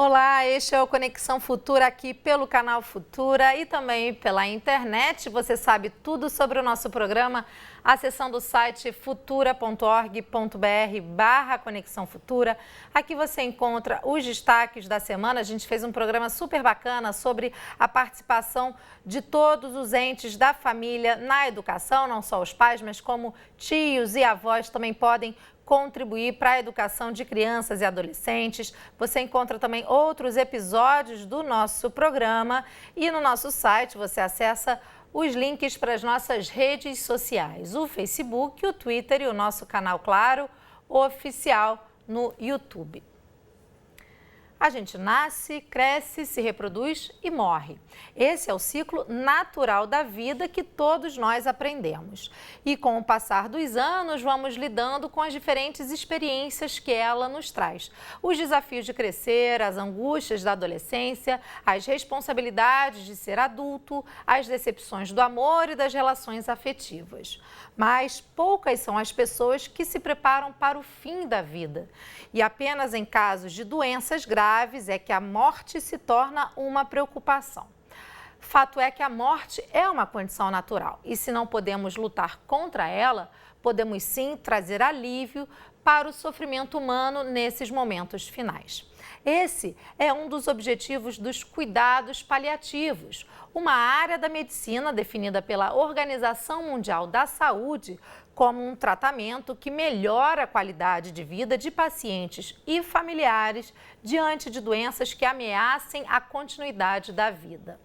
Olá, este é o Conexão Futura aqui pelo canal Futura e também pela internet. Você sabe tudo sobre o nosso programa acessando o site futura.org.br/Conexão Futura. Aqui você encontra os destaques da semana. A gente fez um programa super bacana sobre a participação de todos os entes da família na educação, não só os pais, mas como tios e avós também podem contribuir para a educação de crianças e adolescentes. Você encontra também outros episódios do nosso programa e no nosso site você acessa os links para as nossas redes sociais, o Facebook, o Twitter e o nosso canal Claro oficial no YouTube. A gente nasce, cresce, se reproduz e morre. Esse é o ciclo natural da vida que todos nós aprendemos. E com o passar dos anos, vamos lidando com as diferentes experiências que ela nos traz. Os desafios de crescer, as angústias da adolescência, as responsabilidades de ser adulto, as decepções do amor e das relações afetivas. Mas poucas são as pessoas que se preparam para o fim da vida. E apenas em casos de doenças graves é que a morte se torna uma preocupação. Fato é que a morte é uma condição natural e se não podemos lutar contra ela, podemos sim trazer alívio para o sofrimento humano nesses momentos finais. Esse é um dos objetivos dos cuidados paliativos, uma área da medicina definida pela Organização Mundial da Saúde como um tratamento que melhora a qualidade de vida de pacientes e familiares diante de doenças que ameacem a continuidade da vida.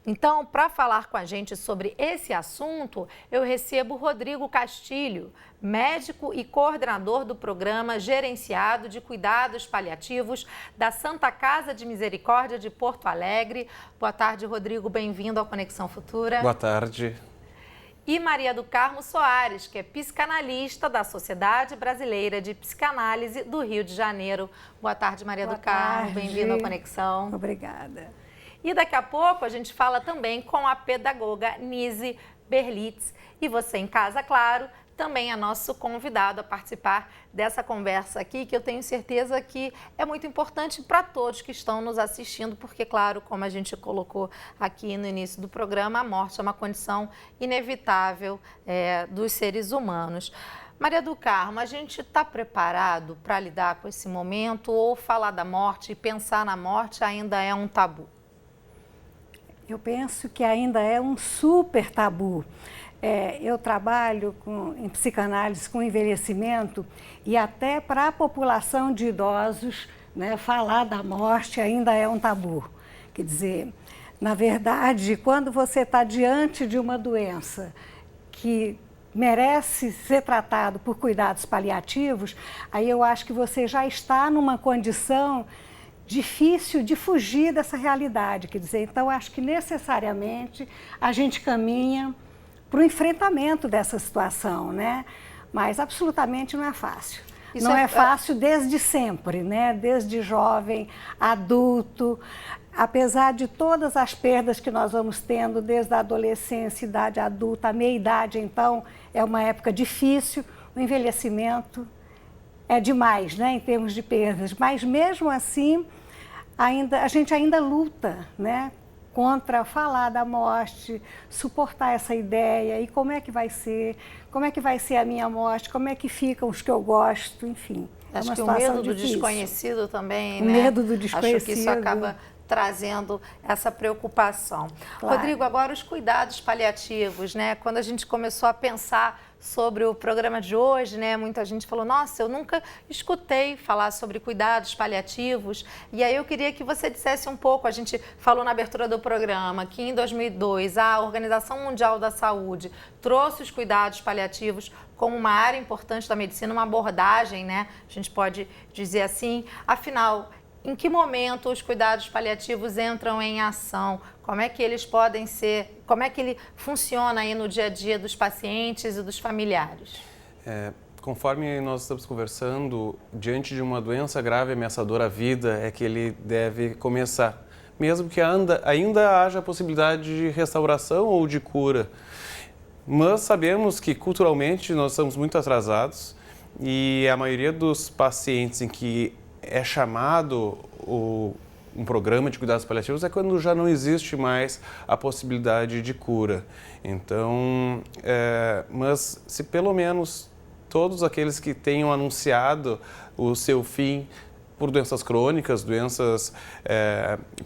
Então, para falar com a gente sobre esse assunto, eu recebo Rodrigo Castilho, médico e coordenador do programa gerenciado de cuidados paliativos da Santa Casa de Misericórdia de Porto Alegre. Boa tarde, Rodrigo, bem-vindo ao Conexão Futura. Boa tarde. E Maria do Carmo Soares, que é psicanalista da Sociedade Brasileira de Psicanálise do Rio de Janeiro. Boa tarde, Maria do Carmo, bem-vinda ao Conexão. Obrigada. E daqui a pouco a gente fala também com a pedagoga Nise Berlitz. E você em casa, claro, também é nosso convidado a participar dessa conversa aqui, que eu tenho certeza que é muito importante para todos que estão nos assistindo, porque, claro, como a gente colocou aqui no início do programa, a morte é uma condição inevitável dos seres humanos. Maria do Carmo, a gente está preparado para lidar com esse momento ou falar da morte e pensar na morte ainda é um tabu? Eu penso que ainda é um super tabu. Eu trabalho em psicanálise com envelhecimento e até para a população de idosos, né, falar da morte ainda é um tabu. Quer dizer, na verdade, quando você está diante de uma doença que merece ser tratado por cuidados paliativos, aí eu acho que você já está numa condição difícil de fugir dessa realidade. Quer dizer, então acho que necessariamente a gente caminha para o enfrentamento dessa situação, né? Mas absolutamente não é fácil. Não é fácil desde sempre, né? Desde jovem, adulto, apesar de todas as perdas que nós vamos tendo desde a adolescência, idade adulta, a meia-idade, então, é uma época difícil, o envelhecimento é demais, né? Em termos de perdas, mas mesmo assim, a gente ainda luta, né? Contra falar da morte, suportar essa ideia e como é que vai ser a minha morte, como é que ficam os que eu gosto, enfim. Acho que o medo do desconhecido também, né? O medo do desconhecido. Acho que isso acaba trazendo essa preocupação. Claro. Rodrigo, agora os cuidados paliativos, né? Quando a gente começou a pensar sobre o programa de hoje, né? Muita gente falou, nossa, eu nunca escutei falar sobre cuidados paliativos. E aí eu queria que você dissesse um pouco, a gente falou na abertura do programa que em 2002 a Organização Mundial da Saúde trouxe os cuidados paliativos como uma área importante da medicina, uma abordagem, né? A gente pode dizer assim. Afinal, em que momento os cuidados paliativos entram em ação? Como é que eles podem ser, como é que ele funciona aí no dia a dia dos pacientes e dos familiares? Conforme nós estamos conversando, diante de uma doença grave ameaçadora à vida, é que ele deve começar, mesmo que ainda haja possibilidade de restauração ou de cura. Mas sabemos que culturalmente nós estamos muito atrasados e a maioria dos pacientes em que é chamado um programa de cuidados paliativos é quando já não existe mais a possibilidade de cura. Então, mas se pelo menos todos aqueles que tenham anunciado o seu fim por doenças crônicas, doenças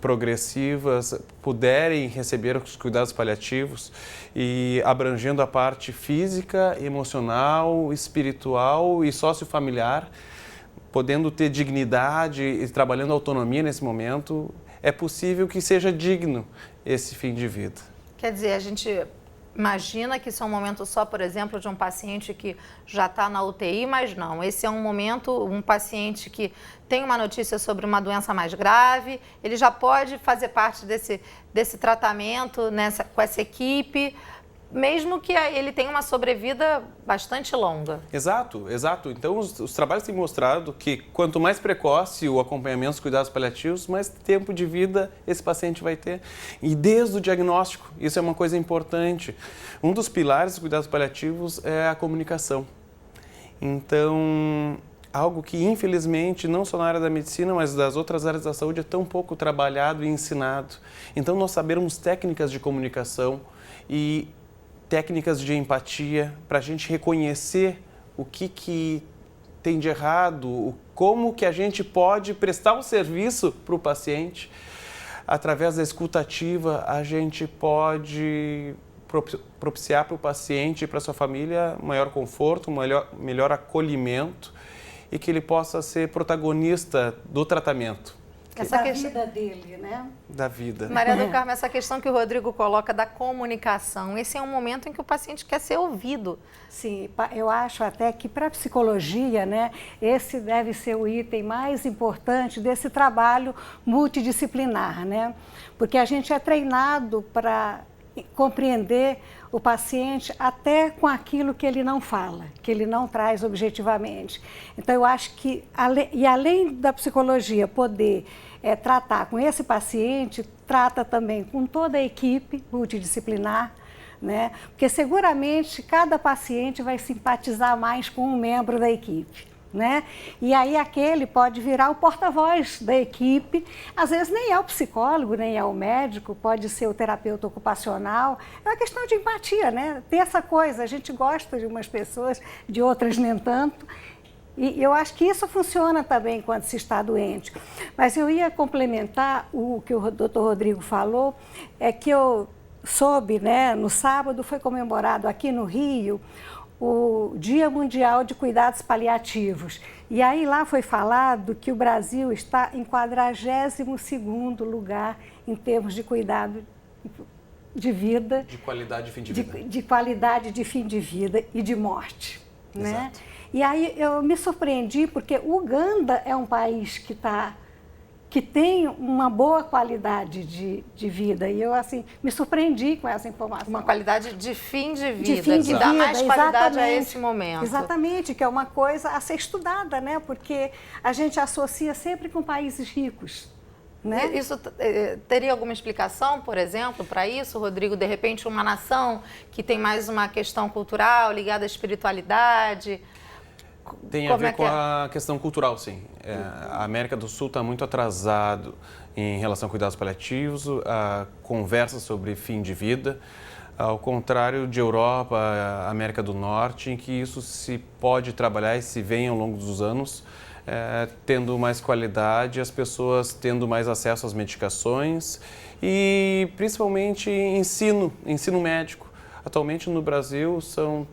progressivas, puderem receber os cuidados paliativos e abrangendo a parte física, emocional, espiritual e sociofamiliar, podendo ter dignidade e trabalhando autonomia nesse momento, é possível que seja digno esse fim de vida. Quer dizer, a gente imagina que isso é um momento só, por exemplo, de um paciente que já está na UTI, mas não. Esse é um momento, um paciente que tem uma notícia sobre uma doença mais grave, ele já pode fazer parte desse tratamento com essa equipe, mesmo que ele tenha uma sobrevida bastante longa. Exato, exato. Então, os trabalhos têm mostrado que quanto mais precoce o acompanhamento dos cuidados paliativos, mais tempo de vida esse paciente vai ter. E desde o diagnóstico, isso é uma coisa importante. Um dos pilares dos cuidados paliativos é a comunicação. Então, algo que, infelizmente, não só na área da medicina, mas das outras áreas da saúde, é tão pouco trabalhado e ensinado. Então, nós sabermos técnicas de comunicação e técnicas de empatia para a gente reconhecer o que tem de errado, como que a gente pode prestar um serviço para o paciente. Através da escuta ativa, a gente pode propiciar para o paciente e para a sua família maior conforto, melhor acolhimento e que ele possa ser protagonista do tratamento. Vida dele, né? Da vida. Maria do Carmo, essa questão que o Rodrigo coloca da comunicação, esse é um momento em que o paciente quer ser ouvido. Sim, eu acho até que para a psicologia, né, esse deve ser o item mais importante desse trabalho multidisciplinar, né? Porque a gente é treinado para compreender o paciente até com aquilo que ele não fala, que ele não traz objetivamente. Então, eu acho que, além da psicologia poder tratar com esse paciente, trata também com toda a equipe multidisciplinar, né? Porque seguramente cada paciente vai simpatizar mais com um membro da equipe. Né? E aí aquele pode virar o porta-voz da equipe, às vezes nem é o psicólogo, nem é o médico, pode ser o terapeuta ocupacional, é uma questão de empatia, né? Tem essa coisa, a gente gosta de umas pessoas, de outras nem tanto, e eu acho que isso funciona também quando se está doente. Mas eu ia complementar o que o Dr. Rodrigo falou, é que eu soube, né, no sábado foi comemorado aqui no Rio o Dia Mundial de Cuidados Paliativos. E aí lá foi falado que o Brasil está em 42º lugar em termos de cuidado de vida. De qualidade de fim de vida. De qualidade de fim de vida e de morte. Né? E aí eu me surpreendi porque Uganda é um país que tem uma boa qualidade de vida. E eu, assim, me surpreendi com essa informação. Uma qualidade de fim de vida, de fim de que dá vida, mais qualidade a exatamente, esse momento. Exatamente, que é uma coisa a ser estudada, né? Porque a gente associa sempre com países ricos. Né? Isso teria alguma explicação, por exemplo, para isso, Rodrigo? De repente, uma nação que tem mais uma questão cultural ligada à espiritualidade... Tem a ver com a questão cultural, sim. A América do Sul está muito atrasado em relação a cuidados paliativos, a conversa sobre fim de vida, ao contrário de Europa, América do Norte, em que isso se pode trabalhar e se vem ao longo dos anos, tendo mais qualidade, as pessoas tendo mais acesso às medicações e principalmente ensino médico. Atualmente no Brasil são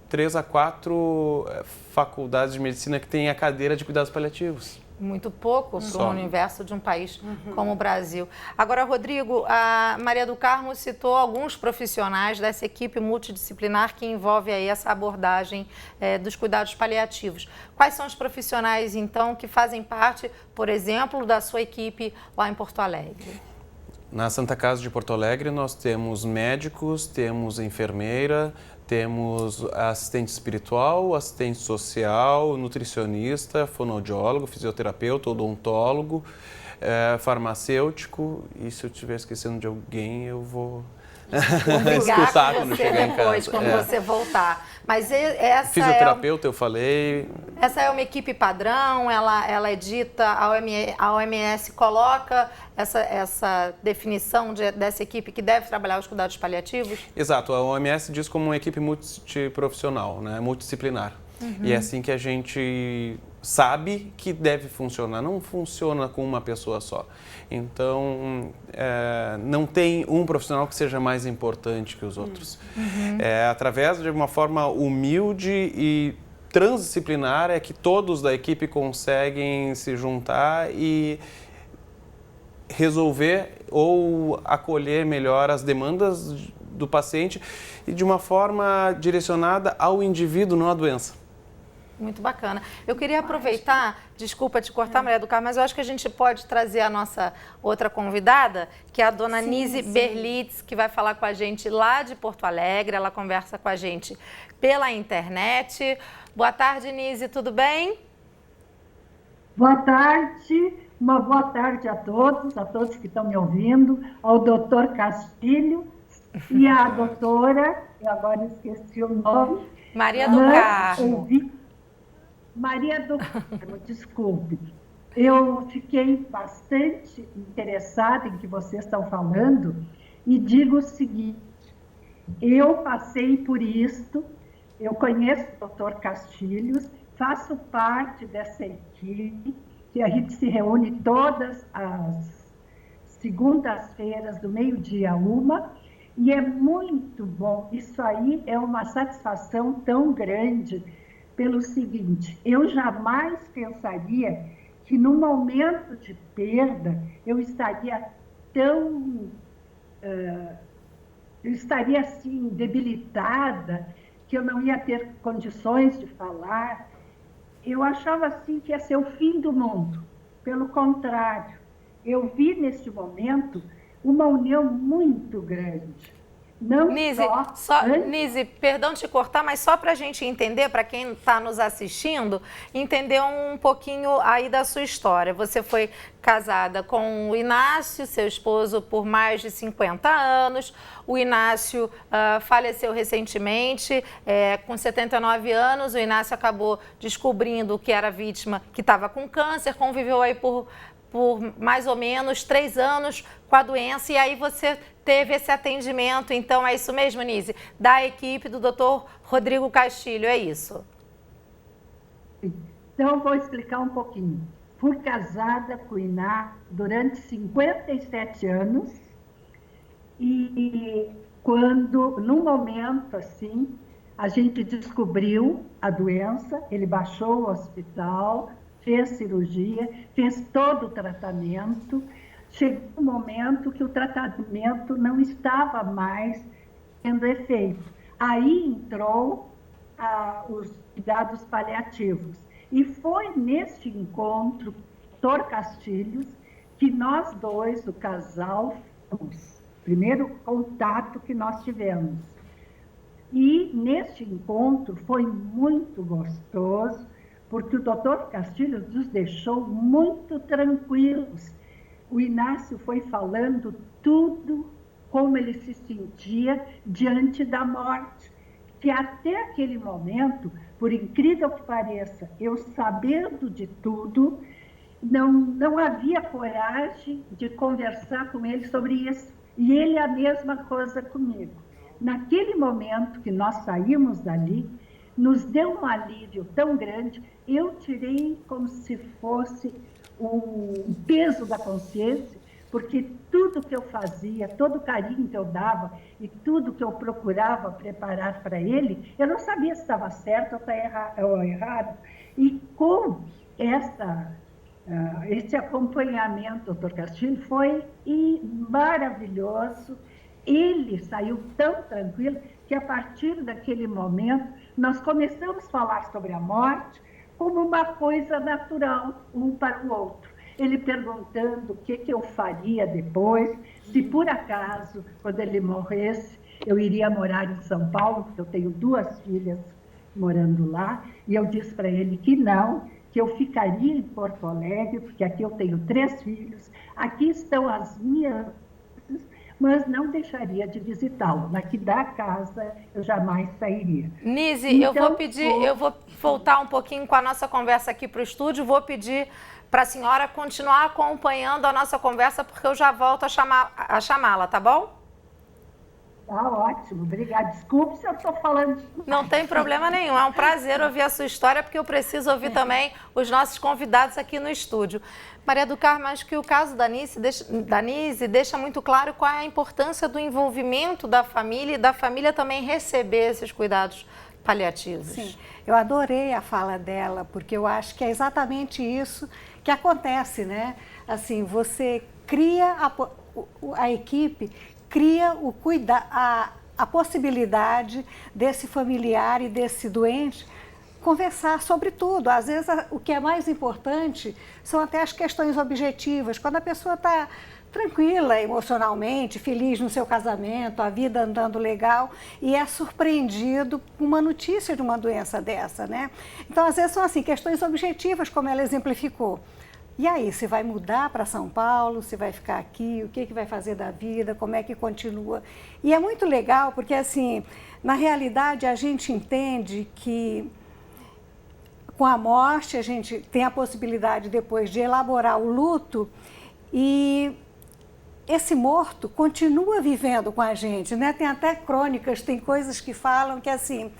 3 a 4 faculdades de medicina que têm a cadeira de cuidados paliativos. Muito pouco para o universo de um país como o Brasil. Agora, Rodrigo, a Maria do Carmo citou alguns profissionais dessa equipe multidisciplinar que envolve aí essa abordagem dos cuidados paliativos. Quais são os profissionais, então, que fazem parte, por exemplo, da sua equipe lá em Porto Alegre? Na Santa Casa de Porto Alegre, nós temos médicos, temos enfermeira, temos assistente espiritual, assistente social, nutricionista, fonoaudiólogo, fisioterapeuta, odontólogo, farmacêutico. E se eu estiver esquecendo de alguém, eu vou Vou brigar escutar com quando você chegar em depois, casa. quando você voltar. Mas essa Fisioterapeuta, eu falei. Essa é uma equipe padrão, ela edita, a OMS coloca essa definição dessa equipe que deve trabalhar os cuidados paliativos? Exato, a OMS diz como uma equipe multiprofissional, né, multidisciplinar. E é assim que a gente sabe que deve funcionar, não funciona com uma pessoa só. Então, não tem um profissional que seja mais importante que os outros. Através de uma forma humilde e transdisciplinar é que todos da equipe conseguem se juntar e resolver ou acolher melhor as demandas do paciente e de uma forma direcionada ao indivíduo, não à doença. Muito bacana. Eu queria aproveitar, desculpa te cortar, Maria do Carmo, mas eu acho que a gente pode trazer a nossa outra convidada, que é a dona Nise Berlitz, que vai falar com a gente lá de Porto Alegre. Ela conversa com a gente pela internet. Boa tarde, Nise, tudo bem? Boa tarde, uma boa tarde a todos que estão me ouvindo, ao doutor Castilho e à doutora, eu agora esqueci o nome. Maria do Carmo. Maria do Carmo, desculpe. Eu fiquei bastante interessada em que vocês estão falando e digo o seguinte, eu passei por isto, eu conheço o doutor Castilhos, faço parte dessa equipe, que a gente se reúne todas as segundas-feiras, do meio-dia a 1, e é muito bom. Isso aí é uma satisfação tão grande, pelo seguinte, eu jamais pensaria que no momento de perda eu estaria assim debilitada, que eu não ia ter condições de falar. Eu achava assim que ia ser o fim do mundo. Pelo contrário, eu vi neste momento uma união muito grande. Não Nise, perdão te cortar, mas só para a gente entender, para quem está nos assistindo, entender um pouquinho aí da sua história. Você foi casada com o Inácio, seu esposo, por mais de 50 anos. O Inácio faleceu recentemente, com 79 anos. O Inácio acabou descobrindo que era vítima, que estava com câncer, conviveu aí por mais ou menos 3 anos com a doença, e aí você teve esse atendimento, então é isso mesmo, Nise? Da equipe do Dr. Rodrigo Castilho, é isso? Então, vou explicar um pouquinho. Fui casada com o Iná durante 57 anos, e quando, num momento assim, a gente descobriu a doença, ele baixou o hospital, fez cirurgia, fez todo o tratamento. Chegou um momento que o tratamento não estava mais tendo efeito. Aí entrou os cuidados paliativos. E foi neste encontro, Dr. Castilhos, que nós dois, o casal, fomos. Primeiro contato que nós tivemos. E neste encontro foi muito gostoso, porque o Dr. Castilhos nos deixou muito tranquilos. O Inácio foi falando tudo como ele se sentia diante da morte, que até aquele momento, por incrível que pareça, eu sabendo de tudo, não havia coragem de conversar com ele sobre isso. E ele a mesma coisa comigo. Naquele momento que nós saímos dali, nos deu um alívio tão grande, eu tirei como se fosse o peso da consciência, porque tudo que eu fazia, todo o carinho que eu dava e tudo que eu procurava preparar para ele, eu não sabia se estava certo ou errado. E com esse acompanhamento, Dr. Castilho, foi maravilhoso. Ele saiu tão tranquilo que, a partir daquele momento, nós começamos a falar sobre a morte como uma coisa natural, um para o outro. Ele perguntando o que eu faria depois, se por acaso, quando ele morresse, eu iria morar em São Paulo, porque eu tenho 2 filhas morando lá, e eu disse para ele que não, que eu ficaria em Porto Alegre, porque aqui eu tenho 3 filhos, aqui estão as minhas, mas não deixaria de visitá-lo. Daqui da casa eu jamais sairia. Nise, Então, eu vou voltar um pouquinho com a nossa conversa aqui para o estúdio, vou pedir para a senhora continuar acompanhando a nossa conversa, porque eu já volto a chamá-la, tá bom? Tá ótimo, obrigada. Desculpe se eu estou falando. Não tem problema nenhum, é um prazer ouvir a sua história, porque eu preciso ouvir também os nossos convidados aqui no estúdio. Maria do Carmo, acho que o caso da Nise deixa muito claro qual é a importância do envolvimento da família e da família também receber esses cuidados paliativos. Sim, eu adorei a fala dela, porque eu acho que é exatamente isso que acontece, né? Assim, você cria a equipe, cria a possibilidade desse familiar e desse doente conversar sobre tudo. Às vezes, o que é mais importante são até as questões objetivas. Quando a pessoa está tranquila emocionalmente, feliz no seu casamento, a vida andando legal, e é surpreendido com uma notícia de uma doença dessa, né? Então, às vezes, são assim, questões objetivas, como ela exemplificou. E aí, você vai mudar para São Paulo, você vai ficar aqui, o que vai fazer da vida, como é que continua? E é muito legal, porque assim, na realidade a gente entende que com a morte a gente tem a possibilidade depois de elaborar o luto e esse morto continua vivendo com a gente, né? Tem até crônicas, tem coisas que falam que assim,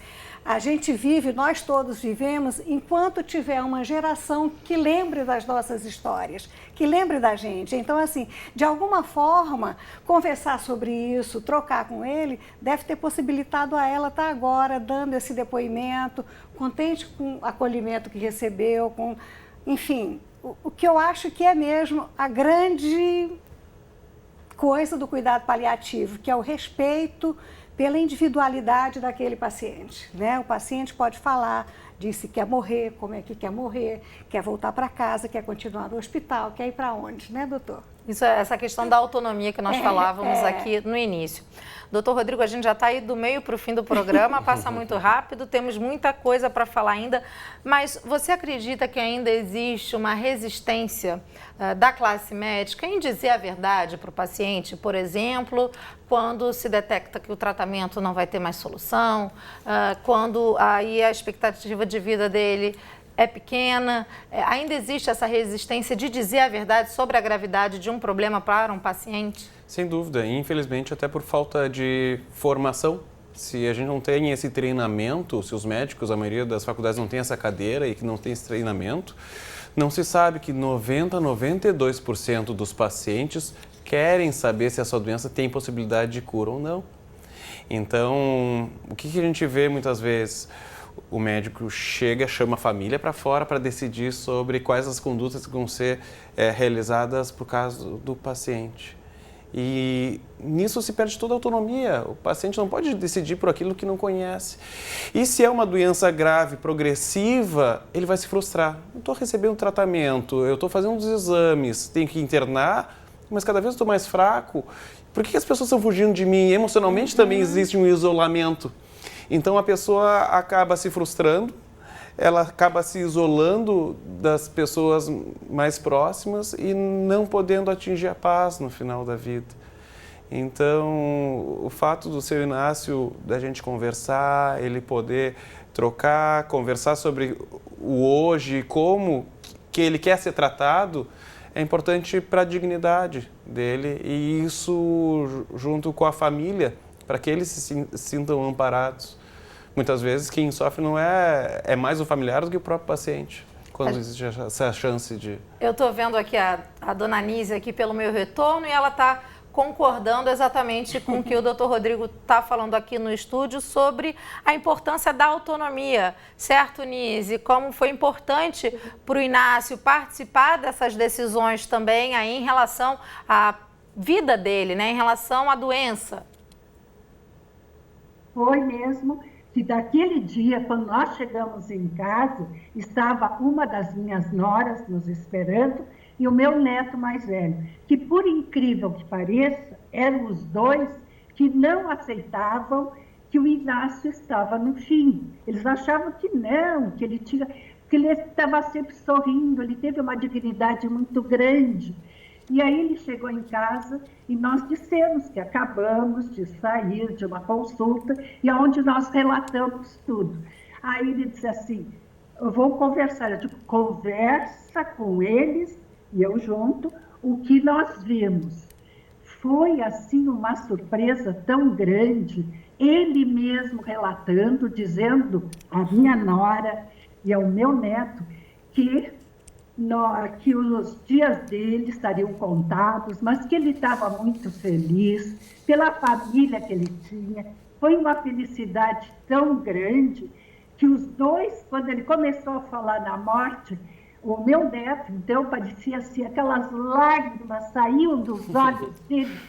a gente vive, nós todos vivemos, enquanto tiver uma geração que lembre das nossas histórias, que lembre da gente. Então, assim, de alguma forma, conversar sobre isso, trocar com ele, deve ter possibilitado a ela estar agora dando esse depoimento, contente com o acolhimento que recebeu, enfim, o que eu acho que é mesmo a grande coisa do cuidado paliativo, que é o respeito pela individualidade daquele paciente, né? O paciente pode falar, diz se quer morrer, como é que quer morrer, quer voltar para casa, quer continuar no hospital, quer ir para onde, né, doutor? Isso é essa questão da autonomia que nós falávamos aqui no início. Doutor Rodrigo, a gente já está aí do meio para o fim do programa, passa muito rápido, temos muita coisa para falar ainda, mas você acredita que ainda existe uma resistência da classe médica em dizer a verdade para o paciente, por exemplo, quando se detecta que o tratamento não vai ter mais solução, quando aí a expectativa de vida dele é pequena, ainda existe essa resistência de dizer a verdade sobre a gravidade de um problema para um paciente? Sem dúvida, infelizmente até por falta de formação. Se a gente não tem esse treinamento, se os médicos, a maioria das faculdades não tem essa cadeira e que não tem esse treinamento, não se sabe que 92% dos pacientes querem saber se a sua doença tem possibilidade de cura ou não. Então, o que a gente vê muitas vezes? O médico chega, chama a família para fora para decidir sobre quais as condutas que vão ser realizadas por caso do paciente. E nisso se perde toda a autonomia. O paciente não pode decidir por aquilo que não conhece. E se é uma doença grave, progressiva, ele vai se frustrar. Eu estou recebendo tratamento, eu estou fazendo os exames, tenho que internar, mas cada vez estou mais fraco. Por que as pessoas estão fugindo de mim? Emocionalmente também existe um isolamento. Então a pessoa acaba se frustrando, ela acaba se isolando das pessoas mais próximas e não podendo atingir a paz no final da vida. Então, o fato do seu Inácio, da gente conversar, ele poder trocar, conversar sobre o hoje, como que ele quer ser tratado, é importante para a dignidade dele e isso junto com a família, para que eles se sintam amparados. Muitas vezes quem sofre não é mais o familiar do que o próprio paciente, quando existe essa chance de... Eu estou vendo aqui a dona Nise aqui pelo meu retorno e ela está concordando exatamente com o que o doutor Rodrigo está falando aqui no estúdio sobre a importância da autonomia, certo, Nise? Como foi importante para o Inácio participar dessas decisões também aí em relação à vida dele, né? Em relação à doença. Foi mesmo. Que daquele dia, quando nós chegamos em casa, estava uma das minhas noras nos esperando e o meu neto mais velho, que por incrível que pareça, eram os dois que não aceitavam que o Inácio estava no fim. Eles achavam que não, que ele estava sempre sorrindo, ele teve uma dignidade muito grande. E aí ele chegou em casa e nós dissemos que acabamos de sair de uma consulta e onde nós relatamos tudo. Aí ele disse assim, eu vou conversar. Eu digo, conversa com eles e eu junto o que nós vimos. Foi assim uma surpresa tão grande, ele mesmo relatando, dizendo à minha nora e ao meu neto que os dias dele estariam contados, mas que ele estava muito feliz pela família que ele tinha. Foi uma felicidade tão grande que os dois, quando ele começou a falar na morte, o meu neto, então, parecia assim, aquelas lágrimas saíam dos olhos dele,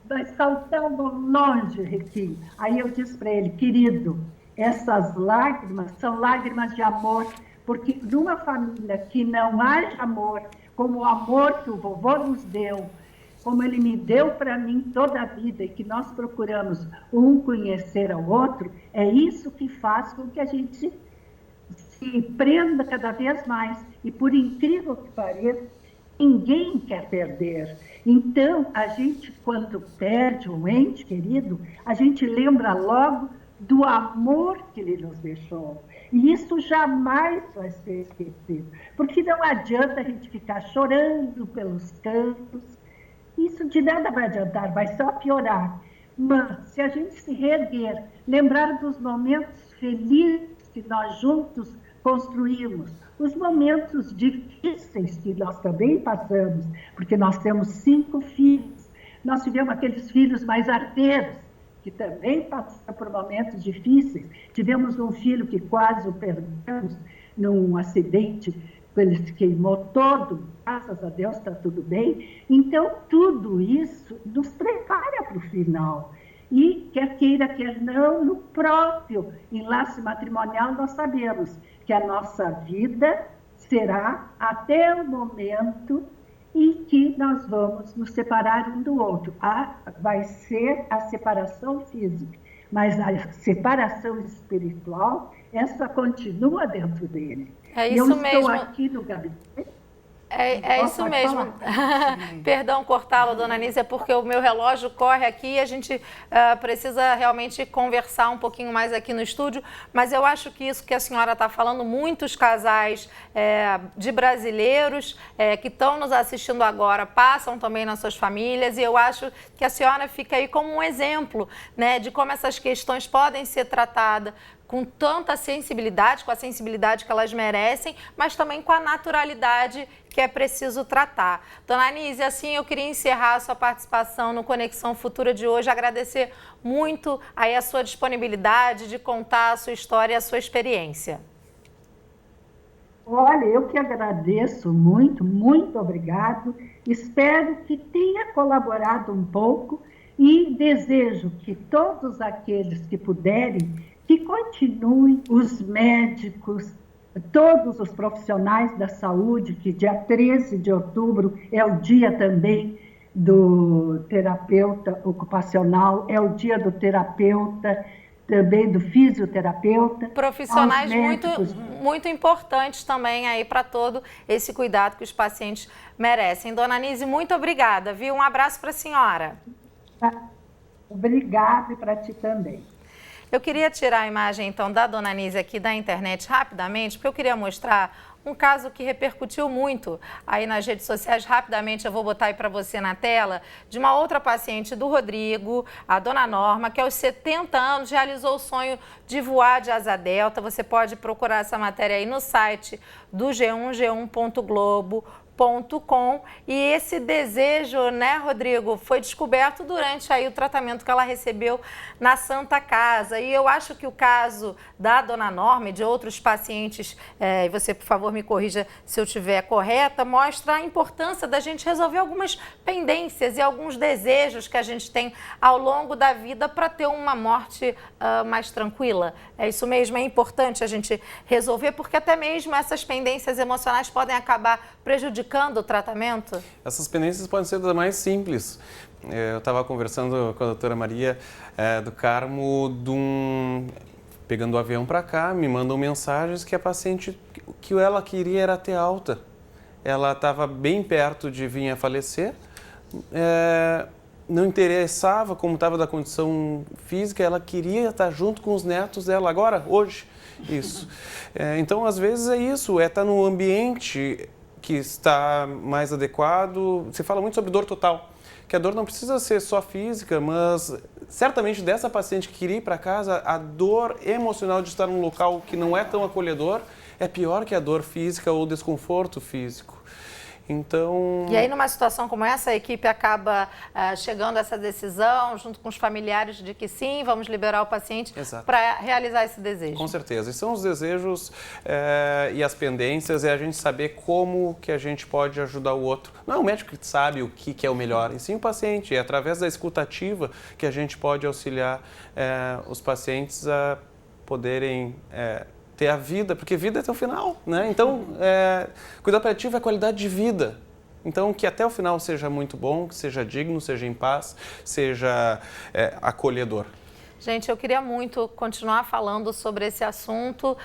mas saltando longe, Riquinho. Aí eu disse para ele, querido, essas lágrimas são lágrimas de amor, porque numa família que não haja amor, como o amor que o vovô nos deu, como ele me deu para mim toda a vida e que nós procuramos um conhecer ao outro, é isso que faz com que a gente se prenda cada vez mais. E por incrível que pareça, ninguém quer perder. Então, a gente, quando perde um ente querido, a gente lembra logo do amor que ele nos deixou. E isso jamais vai ser esquecido. Porque não adianta a gente ficar chorando pelos cantos. Isso de nada vai adiantar, vai só piorar. Mas, se a gente se reerguer, lembrar dos momentos felizes que nós juntos construímos, os momentos difíceis que nós também passamos, porque nós temos 5 filhos. Nós tivemos aqueles filhos mais arteiros, que também passaram por momentos difíceis. Tivemos um filho que quase o perdemos num acidente, ele se queimou todo, graças a Deus está tudo bem. Então, tudo isso nos prepara para o final. E, quer queira, quer não, no próprio enlace matrimonial, nós sabemos que a nossa vida será até o momento em que nós vamos nos separar um do outro. Vai ser a separação física, mas a separação espiritual, essa continua dentro dele. É isso mesmo. Eu estou aqui no gabinete. É isso mesmo. Perdão cortá-lo, dona Anísia, porque o meu relógio corre aqui e a gente precisa realmente conversar um pouquinho mais aqui no estúdio, mas eu acho que isso que a senhora está falando, muitos casais de brasileiros que estão nos assistindo agora passam também nas suas famílias, e eu acho que a senhora fica aí como um exemplo, né, de como essas questões podem ser tratadas com tanta sensibilidade, com a sensibilidade que elas merecem, mas também com a naturalidade que é preciso tratar. Dona Anísia, assim eu queria encerrar a sua participação no Conexão Futura de hoje, agradecer muito aí a sua disponibilidade de contar a sua história e a sua experiência. Olha, eu que agradeço muito, muito obrigado. Espero que tenha colaborado um pouco e desejo que todos aqueles que puderem que continuem, os médicos, todos os profissionais da saúde, que dia 13 de outubro é o dia também do terapeuta ocupacional, é o dia do terapeuta, também do fisioterapeuta. Profissionais muito importantes também aí para todo esse cuidado que os pacientes merecem. Dona Anísia, muito obrigada, viu? Um abraço para a senhora. Obrigada e para ti também. Eu queria tirar a imagem, então, da Dona Anísia aqui da internet rapidamente, porque eu queria mostrar um caso que repercutiu muito aí nas redes sociais. Rapidamente eu vou botar aí para você na tela, de uma outra paciente do Rodrigo, a Dona Norma, que aos 70 anos realizou o sonho de voar de asa delta. Você pode procurar essa matéria aí no site do G1, g1.globo.com. E esse desejo, né, Rodrigo, foi descoberto durante aí o tratamento que ela recebeu na Santa Casa. E eu acho que o caso da Dona Norma e de outros pacientes, e você, por favor, me corrija se eu estiver correta, mostra a importância da gente resolver algumas pendências e alguns desejos que a gente tem ao longo da vida para ter uma morte mais tranquila. É isso mesmo, é importante a gente resolver, porque até mesmo essas pendências emocionais podem acabar prejudicando o tratamento? Essas pendências podem ser das mais simples. Eu estava conversando com a doutora Maria do Carmo, pegando o avião para cá, me mandam mensagens que a paciente, o que ela queria era ter alta. ela estava bem perto de vir a falecer, não interessava como estava da condição física, ela queria estar junto com os netos dela agora, hoje, isso. Então, às vezes é isso, estar no ambiente que está mais adequado. Você fala muito sobre dor total, que a dor não precisa ser só física, mas certamente dessa paciente que queria ir para casa, a dor emocional de estar num local que não é tão acolhedor é pior que a dor física ou o desconforto físico. Então... E aí, numa situação como essa, a equipe acaba chegando a essa decisão, junto com os familiares, de que sim, vamos liberar o paciente para realizar esse desejo. Com certeza. E são os desejos e as pendências, é a gente saber como que a gente pode ajudar o outro. Não é o médico que sabe o que é o melhor, e sim o paciente. É através da escutativa que a gente pode auxiliar os pacientes a poderem... ter a vida, porque vida é até o final, né? Então, cuidar paliativo é qualidade de vida. Então, que até o final seja muito bom, que seja digno, seja em paz, seja acolhedor. Gente, eu queria muito continuar falando sobre esse assunto.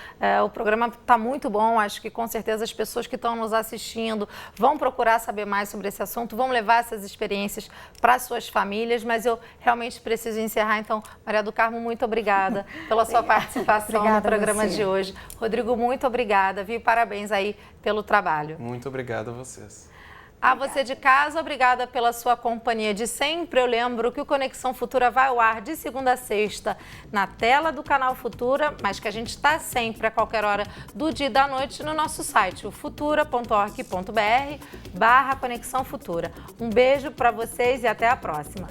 O programa está muito bom, acho que com certeza as pessoas que estão nos assistindo vão procurar saber mais sobre esse assunto, vão levar essas experiências para suas famílias, mas eu realmente preciso encerrar. Então, Maria do Carmo, muito obrigada pela sua participação no programa de hoje. Rodrigo, muito obrigada, viu? Parabéns aí pelo trabalho. Muito obrigado a vocês. A você de casa, obrigada pela sua companhia de sempre. Eu lembro que o Conexão Futura vai ao ar de segunda a sexta na tela do canal Futura, mas que a gente está sempre a qualquer hora do dia e da noite no nosso site, o futura.org.br/Conexão Futura. Um beijo para vocês e até a próxima.